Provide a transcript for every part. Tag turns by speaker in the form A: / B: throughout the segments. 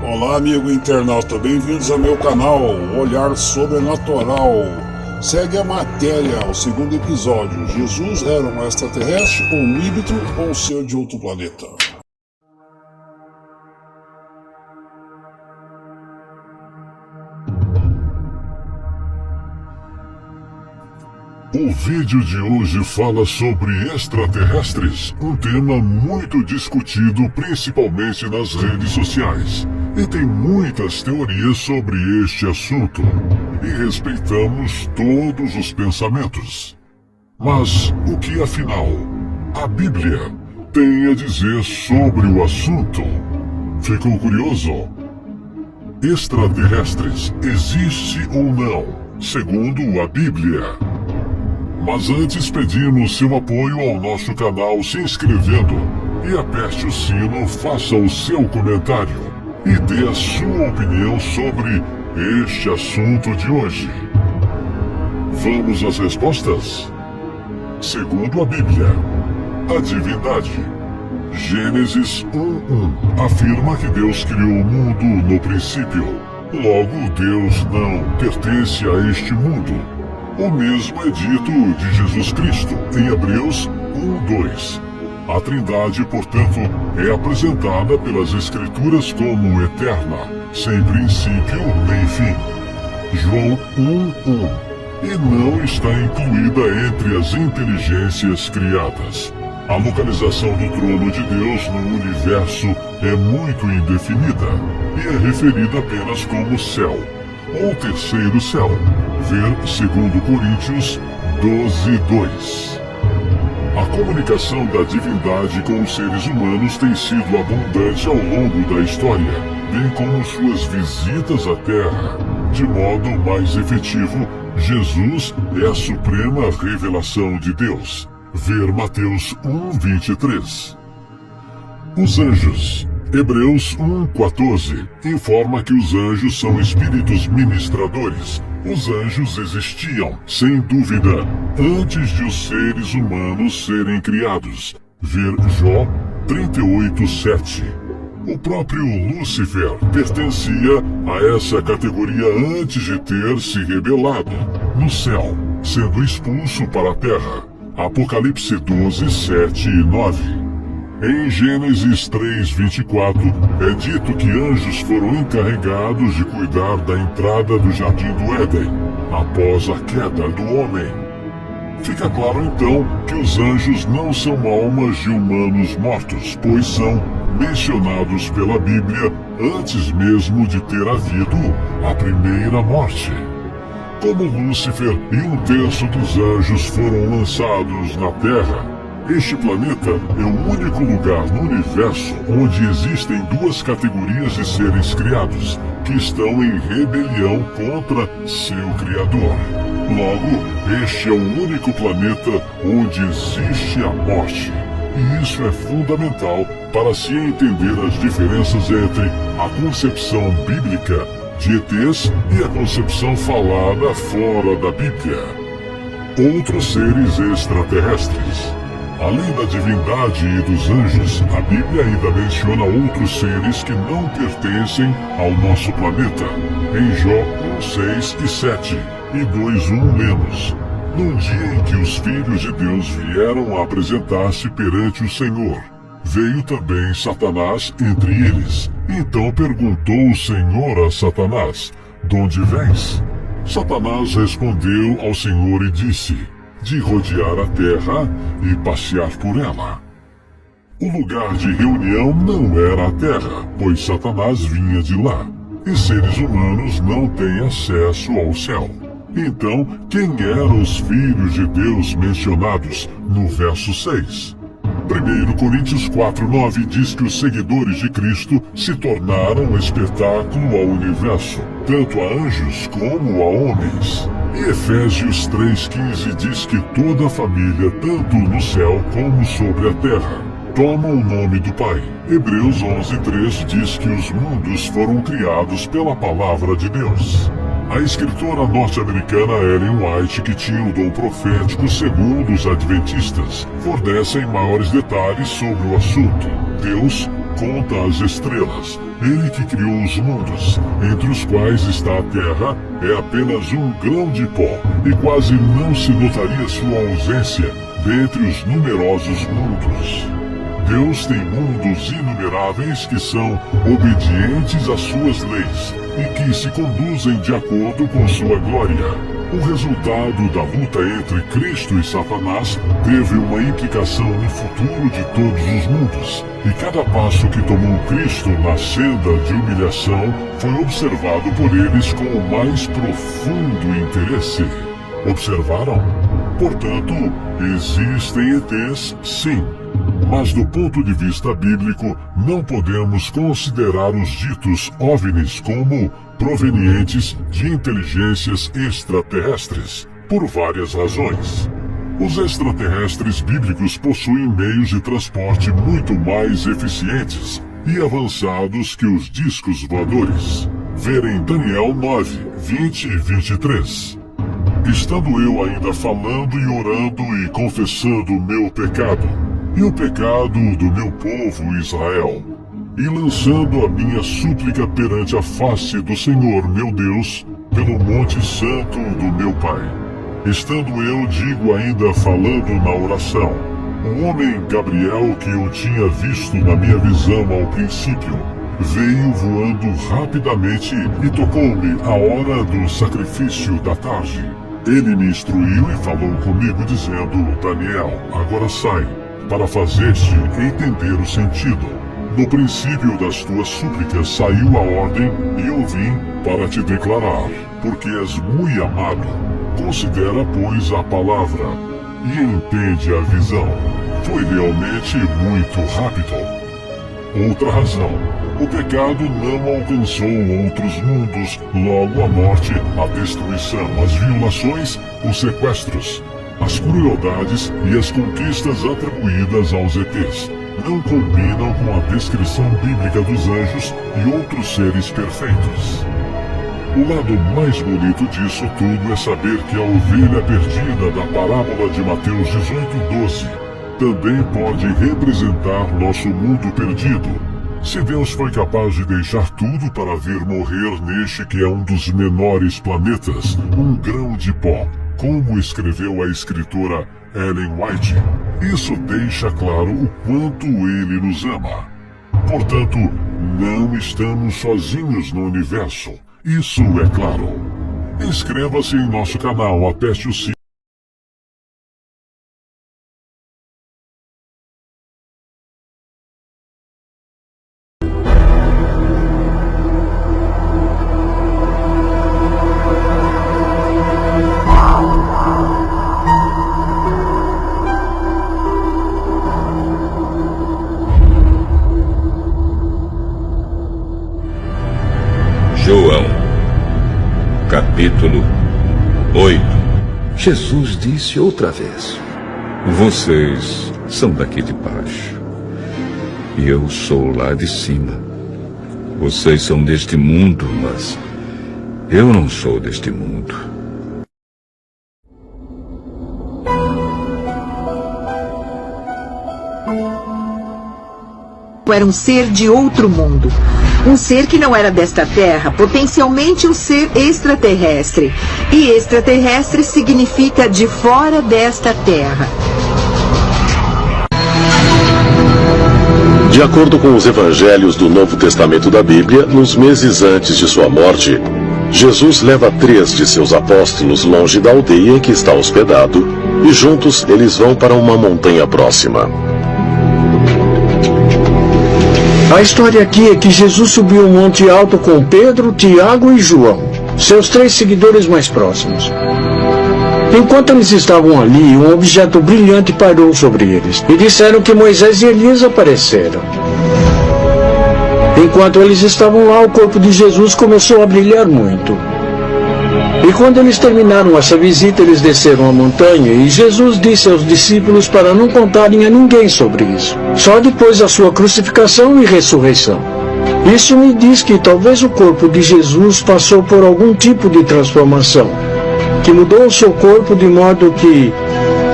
A: Olá, amigo internauta, bem-vindos ao meu canal Olhar Sobrenatural. Segue a matéria, o segundo episódio. Jesus era um extraterrestre, um híbrido ou um ser de outro planeta?
B: O vídeo de hoje fala sobre extraterrestres, um tema muito discutido principalmente nas redes sociais. E tem muitas teorias sobre este assunto, e respeitamos todos os pensamentos. Mas o que afinal a Bíblia tem a dizer sobre o assunto? Ficou curioso? Extraterrestres, existe ou não, segundo a Bíblia? Mas antes pedimos seu apoio ao nosso canal se inscrevendo e aperte o sino, faça o seu comentário e dê a sua opinião sobre este assunto de hoje. Vamos às respostas? Segundo a Bíblia, a divindade. Gênesis 1:1 afirma que Deus criou o mundo no princípio. Logo, Deus não pertence a este mundo. O mesmo é dito de Jesus Cristo em Hebreus 1:2. A Trindade, portanto, é apresentada pelas Escrituras como eterna, sem princípio nem fim. João 1:1. E não está incluída entre as inteligências criadas. A localização do trono de Deus no universo é muito indefinida e é referida apenas como céu, ou terceiro céu. Ver 2 Coríntios 12:2. A comunicação da divindade com os seres humanos tem sido abundante ao longo da história, bem como suas visitas à Terra. De modo mais efetivo, Jesus é a suprema revelação de Deus. Ver Mateus 1:23. Os anjos. Hebreus 1:14 informa que os anjos são espíritos ministradores. Os anjos existiam, sem dúvida, antes de os seres humanos serem criados. Ver Jó 38:7. O próprio Lúcifer pertencia a essa categoria antes de ter se rebelado no céu, sendo expulso para a terra. Apocalipse 12:7 e 9. Em Gênesis 3:24, é dito que anjos foram encarregados de cuidar da entrada do Jardim do Éden, após a queda do homem. Fica claro então que os anjos não são almas de humanos mortos, pois são mencionados pela Bíblia antes mesmo de ter havido a primeira morte. Como Lúcifer e 1/3 dos anjos foram lançados na Terra, este planeta é o único lugar no universo onde existem duas categorias de seres criados, que estão em rebelião contra seu Criador. Logo, este é o único planeta onde existe a morte. E isso é fundamental para se entender as diferenças entre a concepção bíblica de ETs e a concepção falada fora da Bíblia. Outros seres extraterrestres. Além da divindade e dos anjos, a Bíblia ainda menciona outros seres que não pertencem ao nosso planeta. Em Jó 1:6 e 7 e 2:1 lemos: Num dia em que os filhos de Deus vieram a apresentar-se perante o Senhor, veio também Satanás entre eles. Então perguntou o Senhor a Satanás: "Donde vens?" Satanás respondeu ao Senhor e disse: "De rodear a terra e passear por ela." O lugar de reunião não era a terra, pois Satanás vinha de lá, e seres humanos não têm acesso ao céu. Então, quem eram os filhos de Deus mencionados no verso 6? 1 Coríntios 4:9 diz que os seguidores de Cristo se tornaram um espetáculo ao universo, tanto a anjos como a homens. E Efésios 3:15 diz que toda a família, tanto no céu como sobre a terra, toma o nome do Pai. Hebreus 11:3 diz que os mundos foram criados pela palavra de Deus. A escritora norte-americana Ellen White, que tinha o dom profético segundo os adventistas, fornecem maiores detalhes sobre o assunto. Deus conta as estrelas. Ele que criou os mundos, entre os quais está a Terra, é apenas um grão de pó, e quase não se notaria sua ausência dentre os numerosos mundos. Deus tem mundos inumeráveis que são obedientes às suas leis e que se conduzem de acordo com sua glória. O resultado da luta entre Cristo e Satanás teve uma implicação no futuro de todos os mundos, e cada passo que tomou Cristo na senda de humilhação foi observado por eles com o mais profundo interesse. Observaram? Portanto, existem ETs, sim. Mas do ponto de vista bíblico, não podemos considerar os ditos OVNIs como provenientes de inteligências extraterrestres, por várias razões. Os extraterrestres bíblicos possuem meios de transporte muito mais eficientes e avançados que os discos voadores. Verem Daniel 9, 20 e 23. Estando eu ainda falando e orando e confessando o meu pecado, e o pecado do meu povo Israel, e lançando a minha súplica perante a face do Senhor meu Deus, pelo monte santo do meu Pai. Estando eu, digo ainda falando na oração, o homem Gabriel que eu tinha visto na minha visão ao princípio, veio voando rapidamente e tocou-me a hora do sacrifício da tarde. Ele me instruiu e falou comigo dizendo, Daniel, agora sai, para fazer-te entender o sentido. No princípio das tuas súplicas saiu a ordem e eu vim para te declarar, porque és muito amado. Considera, pois, a palavra e entende a visão. Foi realmente muito rápido. Outra razão. O pecado não alcançou outros mundos, logo a morte, a destruição, as violações, os sequestros, as crueldades e as conquistas atribuídas aos ETs não combinam com a descrição bíblica dos anjos e outros seres perfeitos. O lado mais bonito disso tudo é saber que a ovelha perdida da parábola de Mateus 18:12 também pode representar nosso mundo perdido. Se Deus foi capaz de deixar tudo para vir morrer neste que é um dos menores planetas, um grão de pó, como escreveu a escritora Ellen White, isso deixa claro o quanto Ele nos ama. Portanto, não estamos sozinhos no universo. Isso é claro. Inscreva-se em nosso canal, aperte o sininho.
C: João, capítulo 8. Jesus disse outra vez: vocês são daqui de baixo, e eu sou lá de cima. Vocês são deste mundo, mas eu não sou deste mundo.
D: Era um ser de outro mundo. Um ser que não era desta terra, potencialmente um ser extraterrestre. E extraterrestre significa de fora desta terra.
E: De acordo com os evangelhos do Novo Testamento da Bíblia, nos meses antes de sua morte, Jesus leva 3 de seus apóstolos longe da aldeia em que está hospedado, e juntos eles vão para uma montanha próxima.
F: A história aqui é que Jesus subiu um monte alto com Pedro, Tiago e João, seus 3 seguidores mais próximos. Enquanto eles estavam ali, um objeto brilhante pairou sobre eles, e disseram que Moisés e Elias apareceram. Enquanto eles estavam lá, o corpo de Jesus começou a brilhar muito. E quando eles terminaram essa visita, eles desceram a montanha e Jesus disse aos discípulos para não contarem a ninguém sobre isso, só depois da sua crucificação e ressurreição. Isso me diz que talvez o corpo de Jesus passou por algum tipo de transformação, que mudou o seu corpo de modo que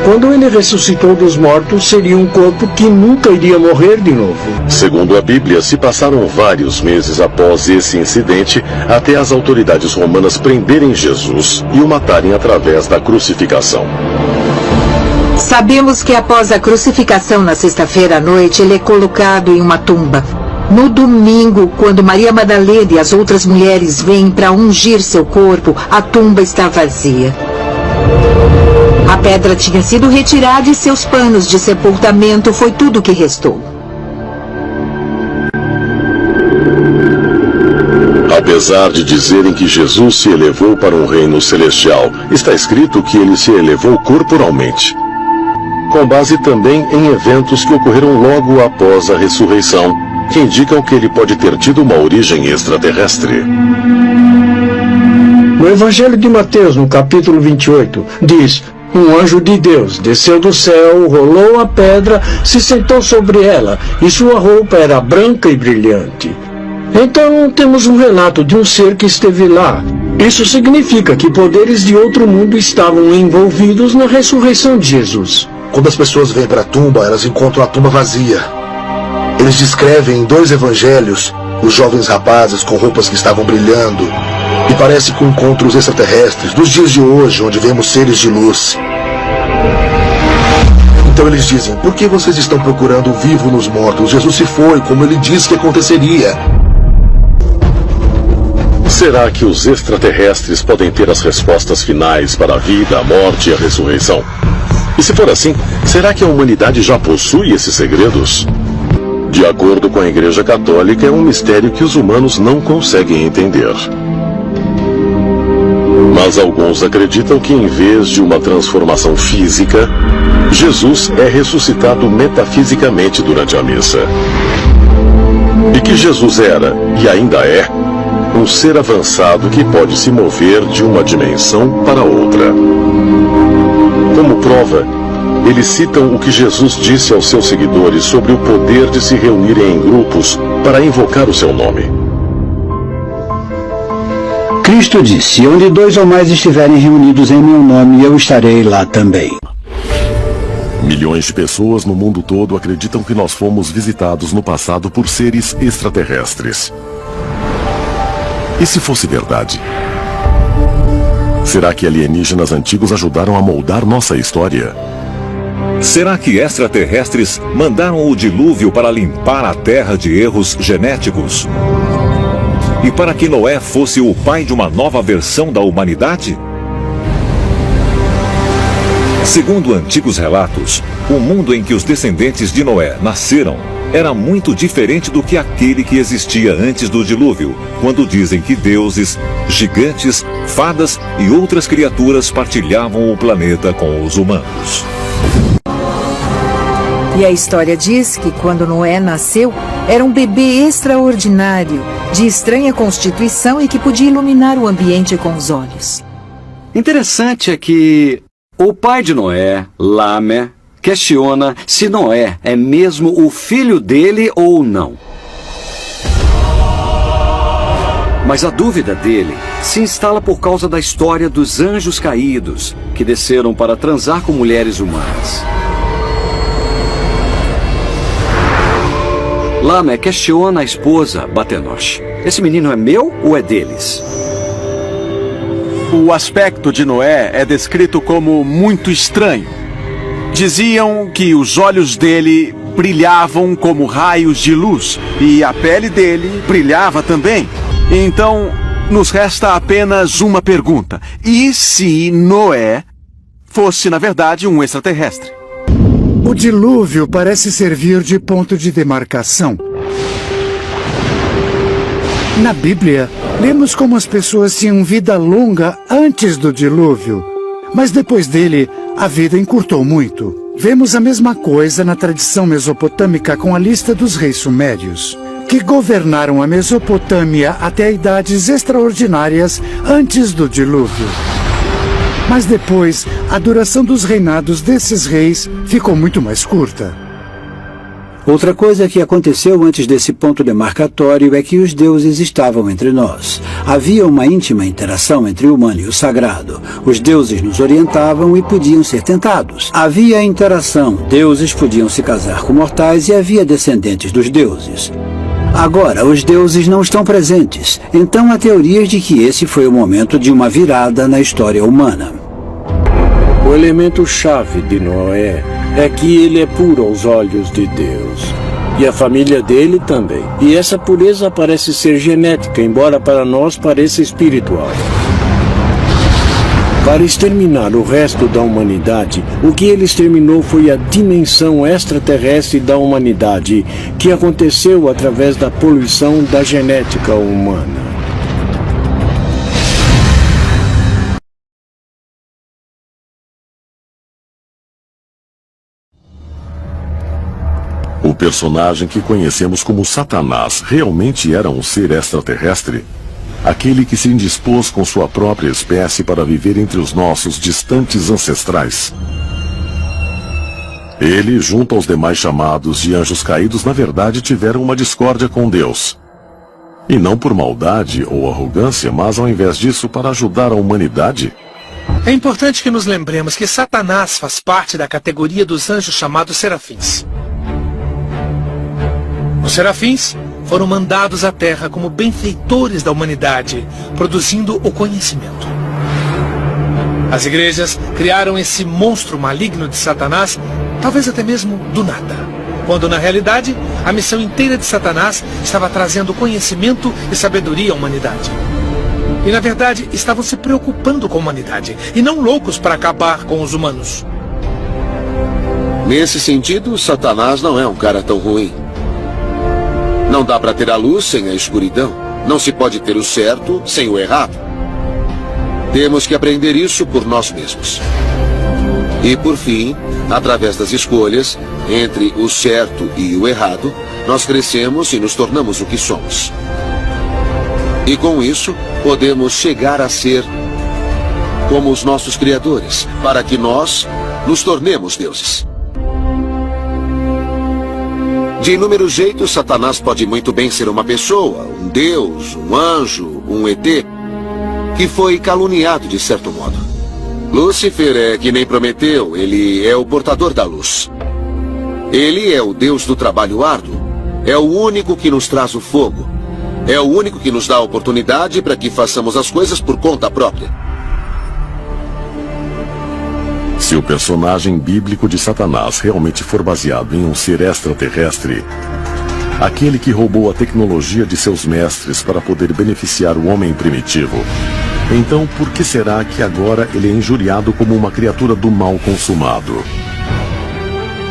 F: quando ele ressuscitou dos mortos, seria um corpo que nunca iria morrer de novo.
E: Segundo a Bíblia, se passaram vários meses após esse incidente até as autoridades romanas prenderem Jesus e o matarem através da crucificação.
D: Sabemos que após a crucificação na sexta-feira à noite, ele é colocado em uma tumba. No domingo, quando Maria Madalena e as outras mulheres vêm para ungir seu corpo, a tumba está vazia. A pedra tinha sido retirada e seus panos de sepultamento foi tudo que restou.
E: Apesar de dizerem que Jesus se elevou para um reino celestial, está escrito que ele se elevou corporalmente, com base também em eventos que ocorreram logo após a ressurreição, que indicam que ele pode ter tido uma origem extraterrestre.
F: No Evangelho de Mateus, no capítulo 28, diz: um anjo de Deus desceu do céu, rolou a pedra, se sentou sobre ela, e sua roupa era branca e brilhante. Então temos um relato de um ser que esteve lá. Isso significa que poderes de outro mundo estavam envolvidos na ressurreição de Jesus.
G: Quando as pessoas vêm para a tumba, elas encontram a tumba vazia. Eles descrevem em 2 evangelhos os jovens rapazes com roupas que estavam brilhando, e parece com encontros extraterrestres dos dias de hoje, onde vemos seres de luz. Então eles dizem: por que vocês estão procurando o vivo nos mortos? Jesus se foi, como ele disse que aconteceria.
E: Será que os extraterrestres podem ter as respostas finais para a vida, a morte e a ressurreição? E se for assim, será que a humanidade já possui esses segredos? De acordo com a Igreja Católica, é um mistério que os humanos não conseguem entender. Mas alguns acreditam que, em vez de uma transformação física, Jesus é ressuscitado metafisicamente durante a missa. E que Jesus era, e ainda é, um ser avançado que pode se mover de uma dimensão para outra. Como prova, eles citam o que Jesus disse aos seus seguidores sobre o poder de se reunirem em grupos para invocar o seu nome.
H: Cristo disse: onde 2 ou mais estiverem reunidos em meu nome, eu estarei lá também.
I: Milhões de pessoas no mundo todo acreditam que nós fomos visitados no passado por seres extraterrestres. E se fosse verdade? Será que alienígenas antigos ajudaram a moldar nossa história?
C: Será que extraterrestres mandaram o dilúvio para limpar a Terra de erros genéticos? E para que Noé fosse o pai de uma nova versão da humanidade? Segundo antigos relatos, o mundo em que os descendentes de Noé nasceram era muito diferente do que aquele que existia antes do dilúvio, quando dizem que deuses, gigantes, fadas e outras criaturas partilhavam o planeta com os humanos.
J: E a história diz que quando Noé nasceu, era um bebê extraordinário, de estranha constituição e que podia iluminar o ambiente com os olhos.
K: Interessante é que o pai de Noé, Lame, questiona se Noé é mesmo o filho dele ou não. Mas a dúvida dele se instala por causa da história dos anjos caídos, que desceram para transar com mulheres humanas. Lame questiona a esposa, Batenosh: esse menino é meu ou é deles?
L: O aspecto de Noé é descrito como muito estranho. Diziam que os olhos dele brilhavam como raios de luz e a pele dele brilhava também. Então, nos resta apenas uma pergunta: e se Noé fosse, na verdade, um extraterrestre?
M: O dilúvio parece servir de ponto de demarcação. Na Bíblia, lemos como as pessoas tinham vida longa antes do dilúvio, mas depois dele, a vida encurtou muito. Vemos a mesma coisa na tradição mesopotâmica com a lista dos reis sumérios, que governaram a Mesopotâmia até idades extraordinárias antes do dilúvio. Mas depois, a duração dos reinados desses reis ficou muito mais curta.
H: Outra coisa que aconteceu antes desse ponto demarcatório é que os deuses estavam entre nós. Havia uma íntima interação entre o humano e o sagrado. Os deuses nos orientavam e podiam ser tentados. Havia interação. Deuses podiam se casar com mortais e havia descendentes dos deuses. Agora, os deuses não estão presentes. Então há teorias de que esse foi o momento de uma virada na história humana.
F: O elemento-chave de Noé é que ele é puro aos olhos de Deus. E a família dele também. E essa pureza parece ser genética, embora para nós pareça espiritual. Para exterminar o resto da humanidade, o que ele exterminou foi a dimensão extraterrestre da humanidade, que aconteceu através da poluição da genética humana.
I: O personagem que conhecemos como Satanás realmente era um ser extraterrestre? Aquele que se indispôs com sua própria espécie para viver entre os nossos distantes ancestrais? Ele, junto aos demais chamados de anjos caídos, na verdade tiveram uma discórdia com Deus. E não por maldade ou arrogância, mas ao invés disso para ajudar a humanidade?
N: É importante que nos lembremos que Satanás faz parte da categoria dos anjos chamados serafins. Os serafins foram mandados à Terra como benfeitores da humanidade, produzindo o conhecimento. As igrejas criaram esse monstro maligno de Satanás, talvez até mesmo do nada, quando na realidade a missão inteira de Satanás estava trazendo conhecimento e sabedoria à humanidade. E na verdade estavam se preocupando com a humanidade, e não loucos para acabar com os humanos.
O: Nesse sentido, Satanás não é um cara tão ruim. Não dá para ter a luz sem a escuridão. Não se pode ter o certo sem o errado. Temos que aprender isso por nós mesmos. E por fim, através das escolhas entre o certo e o errado, nós crescemos e nos tornamos o que somos. E com isso, podemos chegar a ser como os nossos criadores, para que nós nos tornemos deuses. De inúmeros jeitos, Satanás pode muito bem ser uma pessoa, um deus, um anjo, um ET, que foi caluniado de certo modo. Lúcifer é que nem Prometeu, ele é o portador da luz. Ele é o deus do trabalho árduo, é o único que nos traz o fogo, é o único que nos dá a oportunidade para que façamos as coisas por conta própria.
I: Se o personagem bíblico de Satanás realmente for baseado em um ser extraterrestre, aquele que roubou a tecnologia de seus mestres para poder beneficiar o homem primitivo, então por que será que agora ele é injuriado como uma criatura do mal consumado?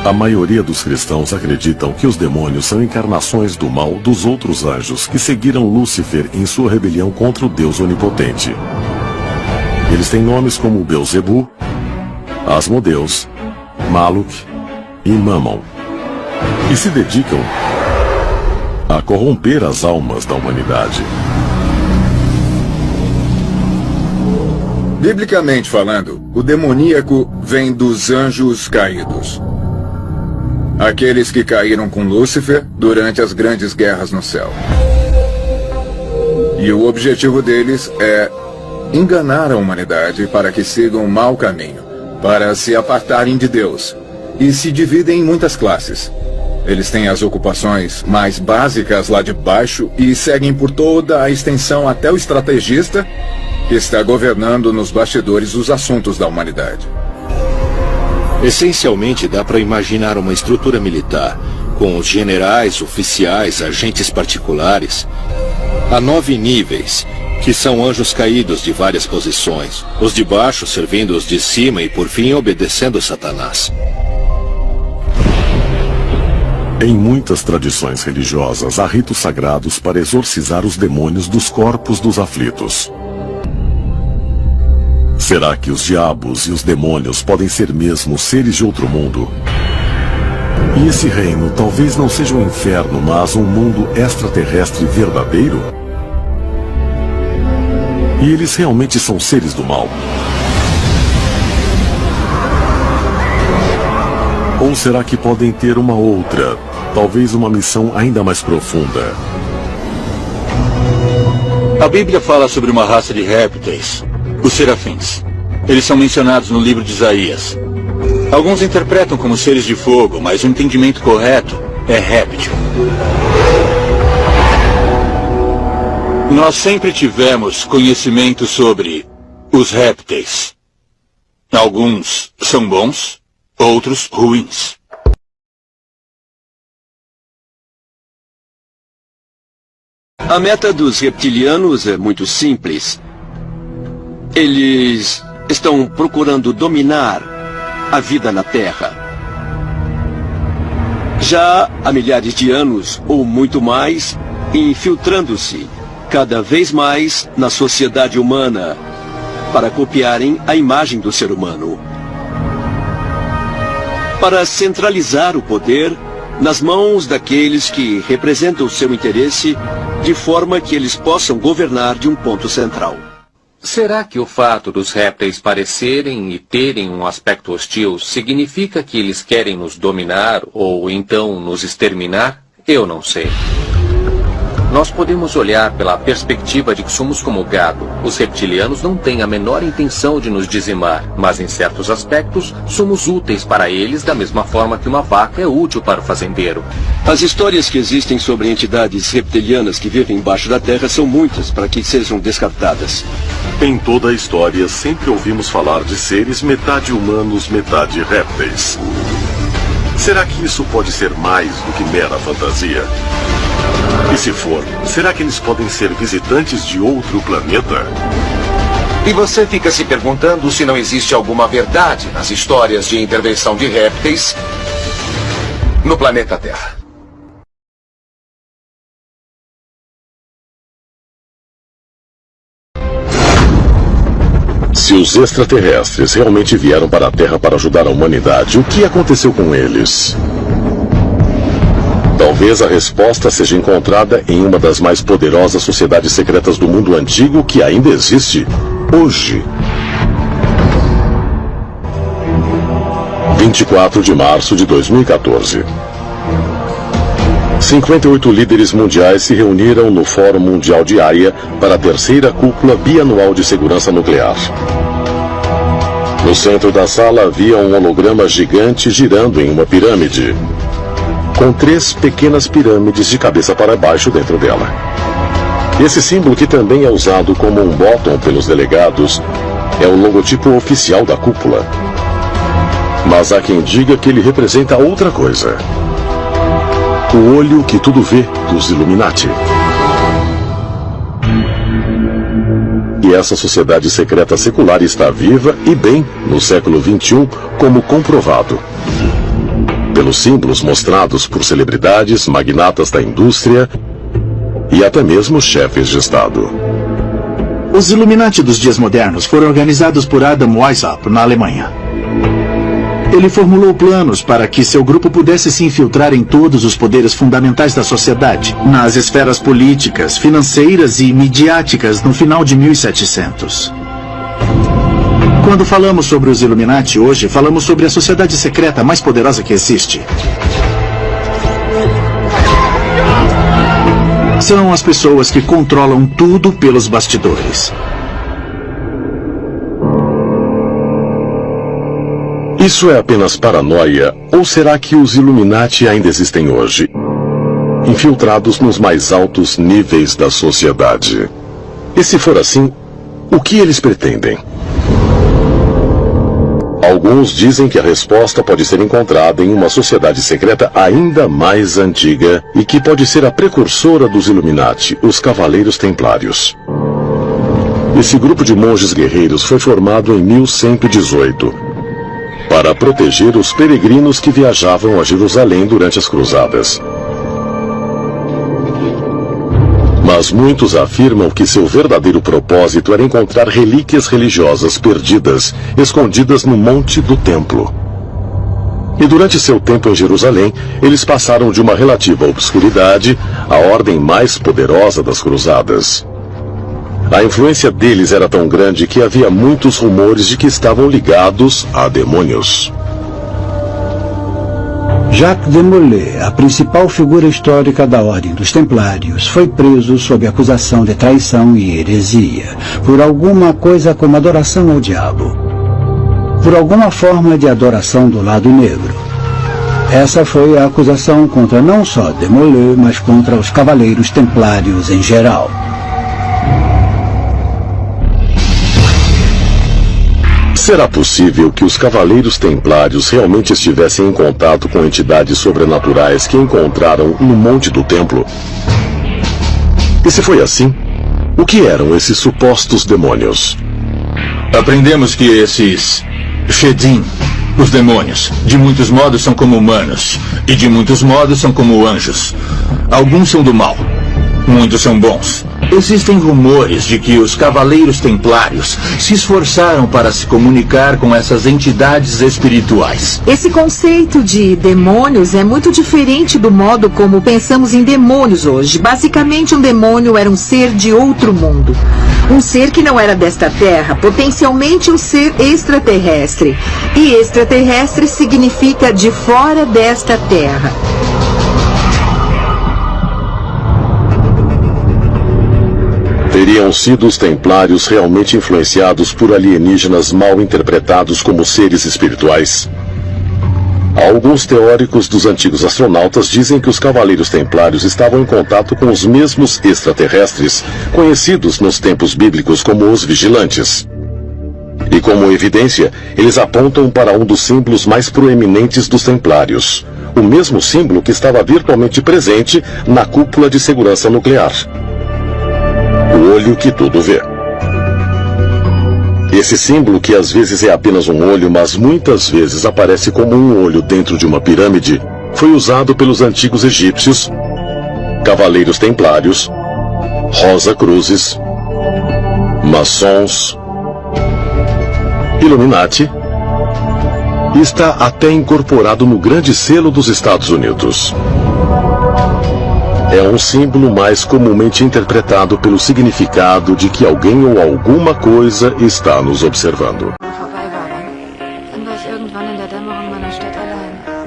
I: A maioria dos cristãos acreditam que os demônios são encarnações do mal dos outros anjos que seguiram Lúcifer em sua rebelião contra o Deus onipotente. Eles têm nomes como Belzebu, Asmodeus, Maluk e Mammon, e se dedicam a corromper as almas da humanidade.
P: Biblicamente falando, o demoníaco vem dos anjos caídos. Aqueles que caíram com Lúcifer durante as grandes guerras no céu. E o objetivo deles é enganar a humanidade para que sigam um mau caminho, para se apartarem de Deus, e se dividem em muitas classes. Eles têm as ocupações mais básicas lá de baixo e seguem por toda a extensão até o estrategista, que está governando nos bastidores os assuntos da humanidade.
Q: Essencialmente, dá para imaginar uma estrutura militar, com os generais, oficiais, agentes particulares, a 9 níveis, que são anjos caídos de várias posições, os de baixo servindo os de cima e, por fim, obedecendo Satanás.
I: Em muitas tradições religiosas, há ritos sagrados para exorcizar os demônios dos corpos dos aflitos. Será que os diabos e os demônios podem ser mesmo seres de outro mundo? E esse reino talvez não seja um inferno, mas um mundo extraterrestre verdadeiro? E eles realmente são seres do mal? Ou será que podem ter uma outra talvez uma missão ainda mais profunda.
Q: A Bíblia fala sobre uma raça de répteis, os serafins. Eles são mencionados no livro de Isaías. Alguns interpretam como seres de fogo, mas o entendimento correto é réptil. Nós sempre tivemos conhecimento sobre os répteis. Alguns são bons, outros ruins.
R: A meta dos reptilianos é muito simples. Eles estão procurando dominar a vida na Terra. Já há milhares de anos, ou muito mais, infiltrando-se cada vez mais na sociedade humana para copiarem a imagem do ser humano. Para centralizar o poder nas mãos daqueles que representam o seu interesse, de forma que eles possam governar de um ponto central.
S: Será que o fato dos répteis parecerem e terem um aspecto hostil significa que eles querem nos dominar ou então nos exterminar? Eu não sei. Nós podemos olhar pela perspectiva de que somos como gado. Os reptilianos não têm a menor intenção de nos dizimar, mas em certos aspectos somos úteis para eles da mesma forma que uma vaca é útil para o fazendeiro.
R: As histórias que existem sobre entidades reptilianas que vivem embaixo da terra são muitas para que sejam descartadas.
I: Em toda a história, sempre ouvimos falar de seres metade humanos, metade répteis. Será que isso pode ser mais do que mera fantasia? E se for, será que eles podem ser visitantes de outro planeta?
T: E você fica se perguntando se não existe alguma verdade nas histórias de intervenção de répteis no planeta Terra.
E: Se os extraterrestres realmente vieram para a Terra para ajudar a humanidade, o que aconteceu com eles? Talvez a resposta seja encontrada em uma das mais poderosas sociedades secretas do mundo antigo que ainda existe hoje. 24 de março de 2014. 58 líderes mundiais se reuniram no Fórum Mundial de Haia para a terceira cúpula bianual de segurança nuclear. No centro da sala havia um holograma gigante girando em uma pirâmide, com 3 pequenas pirâmides de cabeça para baixo dentro dela. Esse símbolo, que também é usado como um bottom pelos delegados, é o logotipo oficial da cúpula. Mas há quem diga que ele representa outra coisa: o olho que tudo vê dos Illuminati. E essa sociedade secreta secular está viva e bem no século XXI, como comprovado pelos símbolos mostrados por celebridades, magnatas da indústria e até mesmo chefes de Estado.
U: Os Illuminati dos dias modernos foram organizados por Adam Weishaupt na Alemanha. Ele formulou planos para que seu grupo pudesse se infiltrar em todos os poderes fundamentais da sociedade, nas esferas políticas, financeiras e midiáticas no final de 1700. Quando falamos sobre os Illuminati hoje, falamos sobre a sociedade secreta mais poderosa que existe. São as pessoas que controlam tudo pelos bastidores.
E: Isso é apenas paranoia, ou será que os Illuminati ainda existem hoje, infiltrados nos mais altos níveis da sociedade? E se for assim, o que eles pretendem? Alguns dizem que a resposta pode ser encontrada em uma sociedade secreta ainda mais antiga e que pode ser a precursora dos Illuminati, os Cavaleiros Templários. Esse grupo de monges guerreiros foi formado em 1118 para proteger os peregrinos que viajavam a Jerusalém durante as cruzadas. Mas muitos afirmam que seu verdadeiro propósito era encontrar relíquias religiosas perdidas, escondidas no Monte do Templo. E durante seu tempo em Jerusalém, eles passaram de uma relativa obscuridade à ordem mais poderosa das cruzadas. A influência deles era tão grande que havia muitos rumores de que estavam ligados a demônios.
H: Jacques de Molay, a principal figura histórica da Ordem dos Templários, foi preso sob acusação de traição e heresia, por alguma coisa como adoração ao diabo, por alguma forma de adoração do lado negro. Essa foi a acusação contra não só de Molay, mas contra os Cavaleiros Templários em geral.
E: Será possível que os Cavaleiros Templários realmente estivessem em contato com entidades sobrenaturais que encontraram no Monte do Templo? E se foi assim, o que eram esses supostos demônios?
A: Aprendemos que esses Shedim, os demônios, de muitos modos são como humanos, e de muitos modos são como anjos. Alguns são do mal, muitos são bons. Existem rumores de que os Cavaleiros Templários se esforçaram para se comunicar com essas entidades espirituais.
J: Esse conceito de demônios é muito diferente do modo como pensamos em demônios hoje. Basicamente, um demônio era um ser de outro mundo. Um ser que não era desta terra, potencialmente um ser extraterrestre. E extraterrestre significa de fora desta terra.
E: Teriam sido os Templários realmente influenciados por alienígenas mal interpretados como seres espirituais? Alguns teóricos dos antigos astronautas dizem que os Cavaleiros Templários estavam em contato com os mesmos extraterrestres, conhecidos nos tempos bíblicos como os Vigilantes. E como evidência, eles apontam para um dos símbolos mais proeminentes dos Templários, o mesmo símbolo que estava virtualmente presente na cúpula de segurança nuclear. O olho que tudo vê. Esse símbolo, que às vezes é apenas um olho, mas muitas vezes aparece como um olho dentro de uma pirâmide, foi usado pelos antigos egípcios, Cavaleiros Templários, Rosa-Cruzes, Maçons, Illuminati, e está até incorporado no Grande Selo dos Estados Unidos. É um símbolo mais comumente interpretado pelo significado de que alguém ou alguma coisa está nos observando.
V: Dann war ich irgendwann in der Dämmerung meiner Stadt allein.